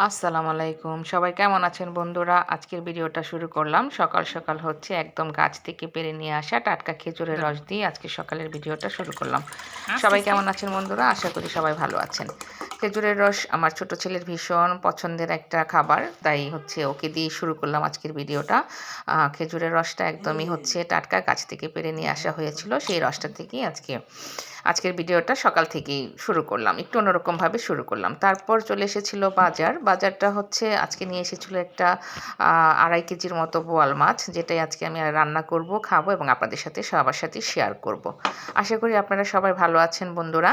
আসসালামু আলাইকুম। সবাই কেমন আছেন বন্ধুরা? আজকের ভিডিওটা শুরু করলাম। সকাল, সকাল হচ্ছে একদম গাছ থেকে পেড়ে নিয়ে আসা টাটকা খেজুরের দাঁড়াও। রস দিয়ে আজকে সকালের ভিডিওটা শুরু করলাম। আস্তে, সবাই আস্তে। কেমন আছেন বন্ধুরা? আশা করি সবাই ভালো আছেন। খেজুরের রস আমার ছোট ছেলের ভীষণ পছন্দের একটা খাবার। তাই হচ্ছে ওকে দিয়েই শুরু করলাম আজকের ভিডিওটা। খেজুরের রসটা একদমই হচ্ছে টাটকা গাছ থেকে পেড়ে নিয়ে আসা হয়েছিল। সেই রসটা থেকেই আজকের ভিডিওটা সকাল থেকেই শুরু করলাম। একটু অন্যরকমভাবে শুরু করলাম। তারপর চলে এসেছিল বাজার। বাজারটা হচ্ছে আজকে নিয়ে এসেছিল একটা ২.৫ কেজির মতো বোয়াল মাছ, যেটাই আজকে আমি রান্না করব, খাবো এবং আপনাদের সাথে সবার সাথে শেয়ার করব। আশা করি আপনারা সবাই ভালো আছেন বন্ধুরা।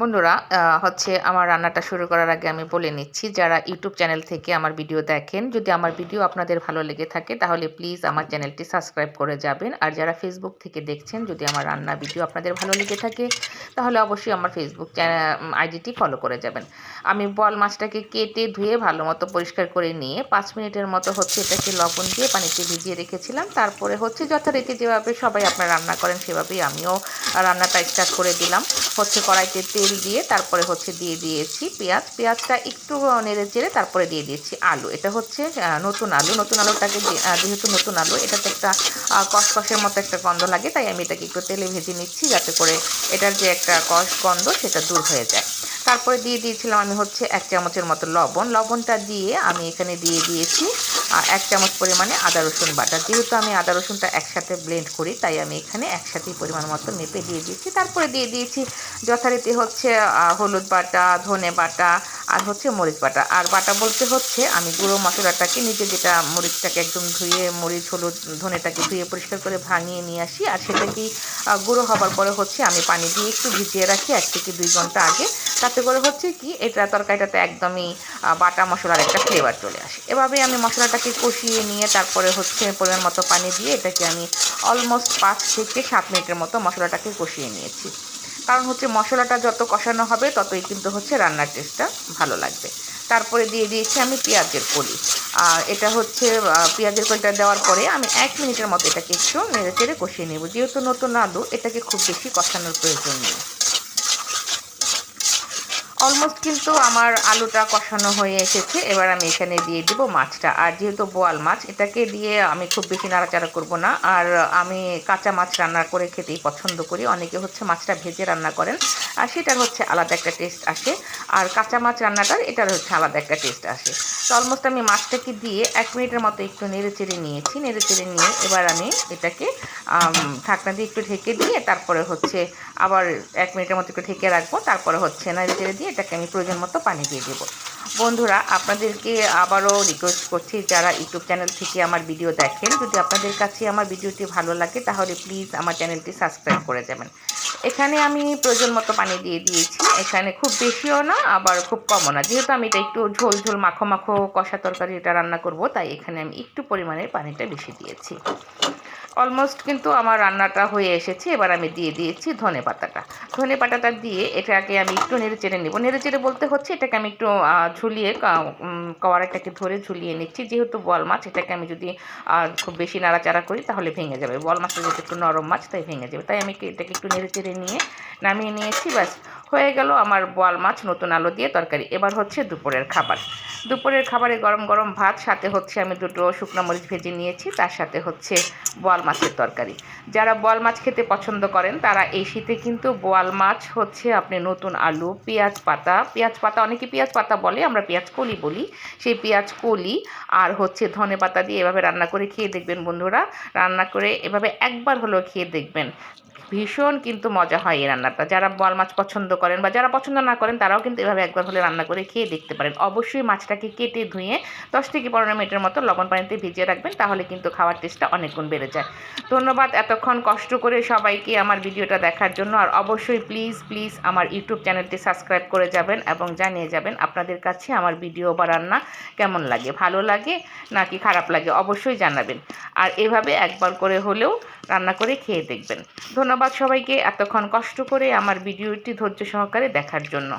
বন্ধুরা, হচ্ছে আমার রান্নাটা শুরু করার আগে আমি বলে নিচ্ছি, যারা ইউটিউব চ্যানেল থেকে আমার ভিডিও দেখেন, যদি আমার ভিডিও আপনাদের ভালো লেগে থাকে তাহলে প্লিজ আমার চ্যানেলটি সাবস্ক্রাইব করে যাবেন। আর যারা ফেসবুক থেকে দেখছেন, যদি আমার রান্না ভিডিও আপনাদের ভালো লেগে থাকে তাহলে অবশ্যই আমার ফেসবুক আইডিটি ফলো করে যাবেন। আমি বোয়াল মাছটাকে কেটে ধুয়ে ভালো মতো পরিষ্কার করে নিয়ে ৫ মিনিটের মতো হচ্ছে এটাকে লবণ দিয়ে পানিতে ভিজিয়ে রেখেছিলাম। তারপরে হচ্ছে যথারীতি যেভাবে সবাই আপনারা রান্না করেন সেভাবেই আমিও রান্নাটা স্টার্ট করে দিলাম। হচ্ছে কড়াইতে তেল দিয়ে তারপরে হচ্ছে দিয়ে দিয়েছি পেঁয়াজটা একটু নেড়ে চেড়ে তারপরে দিয়ে দিয়েছি আলু। এটা হচ্ছে নতুন আলুটাকে যেহেতু নতুন আলু, এটাতে একটা কষকষের মতো একটা গন্ধ লাগে, তাই আমি এটাকে একটু তেলে ভেজে নিচ্ছি যাতে করে এটার যে একটা গন্ধ সেটা দূর হয়ে যায়। তারপরে দিয়ে দিয়েছিলাম আমি হচ্ছে ১ চামচের মতো লবণটা দিয়ে আমি এখানে দিয়ে দিয়েছি ১ চামচ পরিমাণে আদা রসুন বাটা। যেহেতু আমি আদা রসুনটা একসাথে ব্লেন্ড করি তাই আমি এখানে একসাথেই পরিমাণ মতো মেপে দিয়ে দিয়েছি। তারপরে দিয়ে দিয়েছি যথারীতি হচ্ছে হলুদ বাটা, ধনে বাটা আর হচ্ছে মরিচ বাটা। আর বাটা বলতে হচ্ছে আমি গুঁড়ো মশলাটাকে নিজে, যেটা মরিচটাকে একদম ধুয়ে, মরিচ, হলুদ, ধনেটাকে ধুয়ে পরিষ্কার করে ভাঙিয়ে নিয়ে আসি, আর সেটাকেই গুঁড়ো হবার পরে হচ্ছে আমি পানি দিয়ে একটু ভিজিয়ে রাখি ১ থেকে ২ ঘন্টা আগে। তাতে করে হচ্ছে কি, এটা তরকারিটাতে একদমই বাটা মশলার একটা ফ্লেভার চলে আসে। এভাবেই আমি মশলাটাকে কষিয়ে নিয়ে তারপরে হচ্ছে পরিমাণ মতো পানি দিয়ে এটাকে আমি অলমোস্ট ৫ থেকে ৭ মিনিটের মতো মশলাটাকে কষিয়ে নিয়েছি। কারণ হচ্ছে মশলাটা যত কষানো হবে ততই কিন্তু হচ্ছে রান্নার টেস্টটা ভালো লাগবে। তারপরে দিয়ে দিয়েছি আমি পেঁয়াজের কলি। আর এটা হচ্ছে পেঁয়াজের কলিটা দেওয়ার পরে আমি ১ মিনিটের মতো এটাকে একটু নেড়েচেড়ে কষিয়ে নেব। যেহেতু নতুন আলু, এটাকে খুব বেশি কষানোর প্রয়োজন নেই। অলমোস্ট কিন্তু আমার আলুটা কষানো হয়ে এসেছে। এবার আমি এখানে দিয়ে দিব মাছটা। আর যেহেতু বোয়াল মাছ, এটাকে দিয়ে আমি খুব বেশি নাড়াচাড়া করব না। আর আমি কাঁচা মাছ রান্না করে খেতেই পছন্দ করি। অনেকে হচ্ছে মাছটা ভেজে রান্না করেন, আর সেটার হচ্ছে আলাদা একটা টেস্ট আসে। আর কাঁচা মাছ রান্নাটার এটার হচ্ছে আলাদা একটা টেস্ট আসে। তো অলমোস্ট আমি মাছটাকে দিয়ে ১ মিনিটের মতো একটু নেড়েচেড়ে নিয়েছি। নেড়েচেড়ে নিয়ে এবার আমি এটাকে ঢাকনা দিয়ে একটু ঢেকে দিয়ে তারপরে হচ্ছে আবার ১ মিনিটের মতো একটু ঢেকে রাখবো। তারপরে হচ্ছে নেড়েচেড়ে দিয়ে এটাকে আমি প্রয়োজন মতো পানি দিয়ে দেবো। বন্ধুরা, আপনাদেরকে আবারও রিকোয়েস্ট করছি, যারা ইউটিউব চ্যানেল থেকে আমার ভিডিও দেখেন, যদি আপনাদের কাছে আমার ভিডিওটি ভালো লাগে তাহলে প্লিজ আমার চ্যানেলটি সাবস্ক্রাইব করে যাবেন। এখানে আমি প্রয়োজন মতো পানি দিয়ে দিয়েছি। এখানে খুব বেশিও না, আবার খুব কমও না। যেহেতু আমি এটা একটু ঝোল ঝোল মাখো মাখো কষা তরকারি এটা রান্না করব, তাই এখানে আমি একটু পরিমাণে পানিটা বেশি দিয়েছি। অলমোস্ট কিন্তু আমার রান্নাটা হয়ে এসেছে। এবার আমি দিয়ে দিয়েছি ধনেপাতাটা দিয়ে এটাকে আমি একটু নেড়েচেড়ে নেব। নেড়েচেড়ে বলতে হচ্ছে এটাকে আমি একটু ঝুলিয়ে কড়াইটাকে ধরে ঝুলিয়ে নিচ্ছি। যেহেতু বোয়াল মাছ, এটাকে আমি যদি খুব বেশি নাড়াচাড়া করি তাহলে ভেঙে যাবে। বোয়াল মাছটা যেহেতু একটু নরম মাছ, তাই ভেঙে যাবে। তাই আমি এটাকে একটু নেড়েচেড়ে নিয়ে নামিয়ে নিয়েছি। ব্যাস, হয়ে গেল আমার বোয়াল মাছ নতুন আলু দিয়ে তরকারি। এবার হচ্ছে দুপুরের খাবার। দুপুরের খাবারে গরম গরম ভাত, সাথে হচ্ছে আমি ২টো শুকনো মরিচ ভেজে নিয়েছি, তার সাথে হচ্ছে বোয়াল মাছের তরকারি। যারা বোয়াল মাছ খেতে পছন্দ করেন তারা এই শীতে কিন্তু বোয়াল মাছ হচ্ছে আপনি নতুন আলু, পেঁয়াজ পাতা অনেকে পেঁয়াজ পাতা বলে, আমরা পেঁয়াজ কলি বলি, সেই পেঁয়াজ কলি আর হচ্ছে ধনে পাতা দিয়ে এভাবে রান্না করে খেয়ে দেখবেন বন্ধুরা। রান্না করে এভাবে একবার হলেও খেয়ে দেখবেন, ভীষণ কিন্তু মজা হয় এই রান্নাটা। যারা বোয়াল মাছ পছন্দ করেন বা যারা পছন্দ না করেন তারাও কিন্তু এভাবে একবার হলে রান্না করে খেয়ে দেখতে পারেন। অবশ্যই মাছটাকে কেটে ধুয়ে ১০ থেকে ১৫ মিনিটের মতো লবণ পানিতে ভিজিয়ে রাখবেন, তাহলে কিন্তু খাওয়ার টেস্টটা অনেক গুণ বেড়ে যায়। ধন্যবাদ এতক্ষণ কষ্ট করে সবাইকে আমার ভিডিওটা দেখার জন্য। আর অবশ্যই প্লিজ প্লিজ আমার ইউটিউব চ্যানেলটি সাবস্ক্রাইব করে যাবেন এবং জানিয়ে যাবেন আপনাদের কাছে আমার ভিডিও বা রান্না কেমন লাগে, ভালো লাগে নাকি খারাপ লাগে, অবশ্যই জানাবেন। আর এভাবে একবার করে হলেও রান্না করে খেয়ে দেখবেন। ধন্যবাদ সবাইকে এতক্ষণ কষ্ট করে আমার ভিডিওটি ধৈর্য সহকারে দেখার জন্য।